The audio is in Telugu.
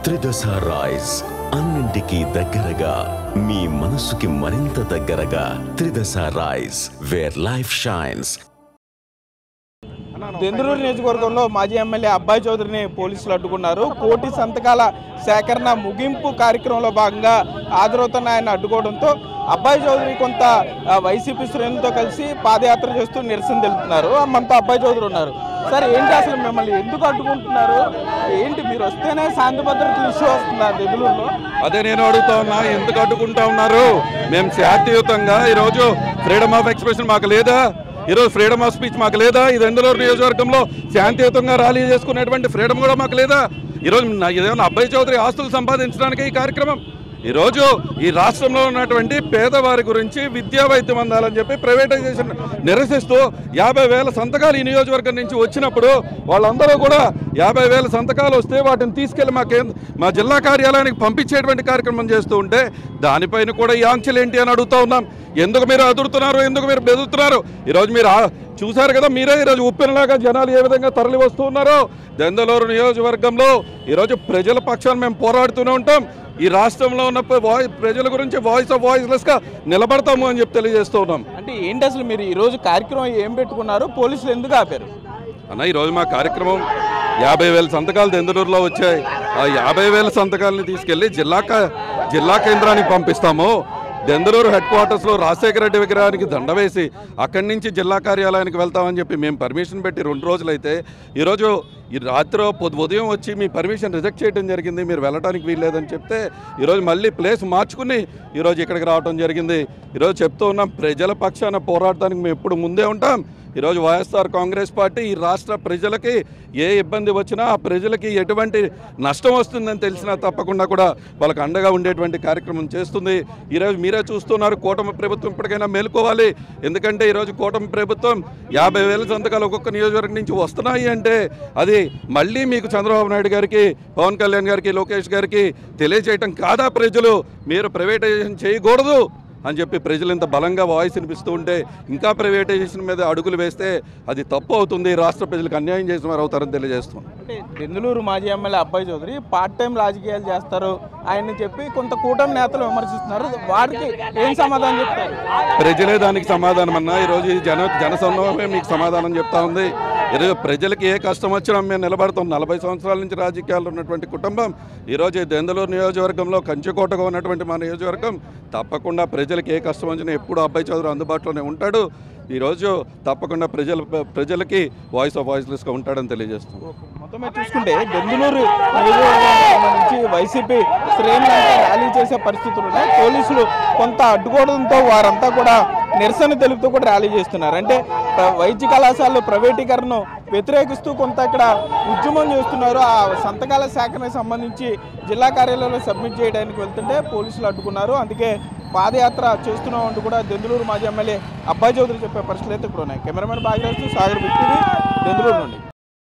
త్రిదశ రైస్ అన్నింటికి దగ్గరగా మీ మనసుకి మరింత దగ్గరగా Tridasa rice where life shines. Denduluru నియోజకవర్గంలో మాజీ ఎమ్మెల్యే అబ్బాయి చౌదరిని పోలీసులు అడ్డుకున్నారు. కోటి సంతకాల సేకరణ ముగింపు కార్యక్రమంలో భాగంగా హాజరవుతున్న ఆయన అడ్డుకోవడంతో అబ్బాయి చౌదరి కొంత వైసీపీ శ్రేణులతో కలిసి పాదయాత్ర చేస్తూ నిరసన తెలుపుతున్నారు. మనతో అబ్బాయి చౌదరి ఉన్నారు. సార్, ఏంటి అసలు మిమ్మల్ని ఎందుకు అడ్డుకుంటున్నారు? ఏంటి మీరు వస్తేనే శాంతి భద్రతలు ఇష్యూ వస్తున్నారు దెందులూరులో? అదే నేను అడుగుతా ఉన్నా, ఎందుకు అడ్డుకుంటా ఉన్నారు? మేము శాంతియుతంగా ఈరోజు ఫ్రీడమ్ ఆఫ్ ఎక్స్ప్రెషన్ మాకు లేదా? ఈరోజు ఫ్రీడమ్ ఆఫ్ స్పీచ్ మాకు లేదా? ఈ దెందులూరు నియోజకవర్గంలో శాంతియుతంగా ర్యాలీ చేసుకునేటువంటి ఫ్రీడమ్ కూడా మాకు లేదా? ఈరోజు ఇదేమన్నా అబ్బాయి చౌదరి ఆస్తులు సంపాదించడానికి ఈ కార్యక్రమం? ఈరోజు ఈ రాష్ట్రంలో ఉన్నటువంటి పేదవారి గురించి విద్యా వైద్యం అందాలని చెప్పి ప్రైవేటైజేషన్ నిరసిస్తూ 50,000 సంతకాలు ఈ నియోజకవర్గం నుంచి వచ్చినప్పుడు వాళ్ళందరూ కూడా 50,000 సంతకాలు వస్తే వాటిని తీసుకెళ్లి మా జిల్లా కార్యాలయానికి పంపించేటువంటి కార్యక్రమం చేస్తూ ఉంటే దానిపైన కూడా ఈ ఆంక్షలు ఏంటి అని అడుగుతూ ఉన్నాం. ఎందుకు మీరు అదురుతున్నారు? ఎందుకు మీరు బెదురుతున్నారు? ఈరోజు మీరు చూశారు కదా, మీరే ఈరోజు ఉప్పెనలాగా జనాలు ఏ విధంగా తరలి వస్తూ ఉన్నారో. దెందులూరు నియోజకవర్గంలో ఈరోజు ప్రజల పక్షాన్ని మేము పోరాడుతూనే ఉంటాం. ఈ రాష్ట్రంలో ఉన్న ప్రజల గురించి వాయిస్లెస్గా నిలబడతాము అని చెప్పి తెలియజేస్తూ ఉన్నాం. అంటే ఏంటి అసలు మీరు ఈరోజు కార్యక్రమం ఏం పెట్టుకున్నారు? పోలీసులు ఎందుకు ఆపారు అన్న? ఈరోజు మా కార్యక్రమం 50,000 సంతకాలు దెందులూరులో వచ్చాయి. ఆ 50,000 సంతకాలని తీసుకెళ్లి జిల్లా కేంద్రానికి పంపిస్తాము. దెందులూరు హెడ్ క్వార్టర్స్లో రాజశేఖర రెడ్డి విగ్రహానికి దండ వేసి అక్కడి నుంచి జిల్లా కార్యాలయానికి వెళ్తామని చెప్పి మేము పర్మిషన్ పెట్టి 2 రోజులైతే ఈరోజు ఈ రాత్రి ఉదయం వచ్చి మీ పర్మిషన్ రిజెక్ట్ చేయడం జరిగింది, మీరు వెళ్ళడానికి వీల్లేదని చెప్తే ఈరోజు మళ్ళీ ప్లేస్ మార్చుకుని ఈరోజు ఇక్కడికి రావడం జరిగింది. ఈరోజు చెప్తూ ఉన్నాం, ప్రజల పక్షాన పోరాడటానికి మేము ఎప్పుడు ముందే ఉంటాం. ఈరోజు వైఎస్ఆర్ కాంగ్రెస్ పార్టీ ఈ రాష్ట్ర ప్రజలకి ఏ ఇబ్బంది వచ్చినా ఆ ప్రజలకి ఎటువంటి నష్టం వస్తుందని తెలిసినా తప్పకుండా కూడా వాళ్ళకి అండగా ఉండేటువంటి కార్యక్రమం చేస్తుంది. ఈరోజు మీరే చూస్తున్నారు, కూటమి ప్రభుత్వం ఇప్పటికైనా మేలుకోవాలి. ఎందుకంటే ఈరోజు కూటమి ప్రభుత్వం 50,000 సంతకాలు ఒక్కొక్క నియోజకవర్గం నుంచి వస్తున్నాయి అంటే అది మళ్ళీ మీకు చంద్రబాబు నాయుడు గారికి, పవన్ కళ్యాణ్ గారికి, లోకేష్ గారికి తెలియజేయటం కాదా? ప్రజలు మీరు ప్రైవేటైజేషన్ చేయకూడదు అని చెప్పి ప్రజలు ఇంత బలంగా వాయిస్ వినిపిస్తూ ఉంటే ఇంకా ప్రైవేటైజేషన్ మీద అడుగులు వేస్తే అది తప్పు అవుతుంది, రాష్ట్ర ప్రజలకు అన్యాయం చేసిన వారు అవుతారని తెలియజేస్తున్నాం. అంటే దెందులూరు మాజీ ఎమ్మెల్యే అబ్బాయి చౌదరి పార్ట్ టైం రాజకీయాలు చేస్తారు ఆయన్ని చెప్పి కొంత కూటమి నేతలు విమర్శిస్తున్నారు. వారికి ఏం సమాధానం చెప్తారు? ప్రజలే దానికి సమాధానం అన్నా. ఈరోజు జనసమూహమే మీకు సమాధానం చెప్తా ఉంది. ఈరోజు ప్రజలకి ఏ కష్టం వచ్చినా మేము నిలబడతాం. 40 సంవత్సరాల నుంచి రాజకీయాల్లో ఉన్నటువంటి కుటుంబం ఈరోజు దెందులూరు నియోజకవర్గంలో కంచుకోటగా ఉన్నటువంటి మా నియోజకవర్గం తప్పకుండా ప్రజలకి ఏ కష్టం వచ్చినా ఎప్పుడు అబ్బాయి చౌదరి అందుబాటులోనే ఉంటాడు. ఈరోజు తప్పకుండా ప్రజలకి వాయిస్లెస్గా ఉంటాడని తెలియజేస్తాం. మొత్తమే చూసుకుంటే దెందులూరు నియోజకవర్గం నుంచి వైసీపీ శ్రేణులంతా ర్యాలీ చేసే పరిస్థితులు ఉన్నాయి. పోలీసులు కొంత అడ్డుకోవడంతో వారంతా కూడా నిరసన తెలుపుతూ కూడా ర్యాలీ చేస్తున్నారు. అంటే వైద్య కళాశాలలో ప్రైవేటీకరణను వ్యతిరేకిస్తూ కొంత ఇక్కడ ఉద్యమం చేస్తున్నారు. ఆ సంతకాల సేకరణకు సంబంధించి జిల్లా కార్యాలయంలో సబ్మిట్ చేయడానికి వెళ్తుంటే పోలీసులు అడ్డుకున్నారు. అందుకే పాదయాత్ర చేస్తున్నామంటూ కూడా దెందులూరు మాజీ ఎమ్మెల్యే అబ్బాయి చౌదరి చెప్పే పరిస్థితులు అయితే ఇప్పుడు ఉన్నాయి. కెమెరామెన్ భాగ్యరాజు, సాగర్ బిట్టివి, దెందులూరు నుండి.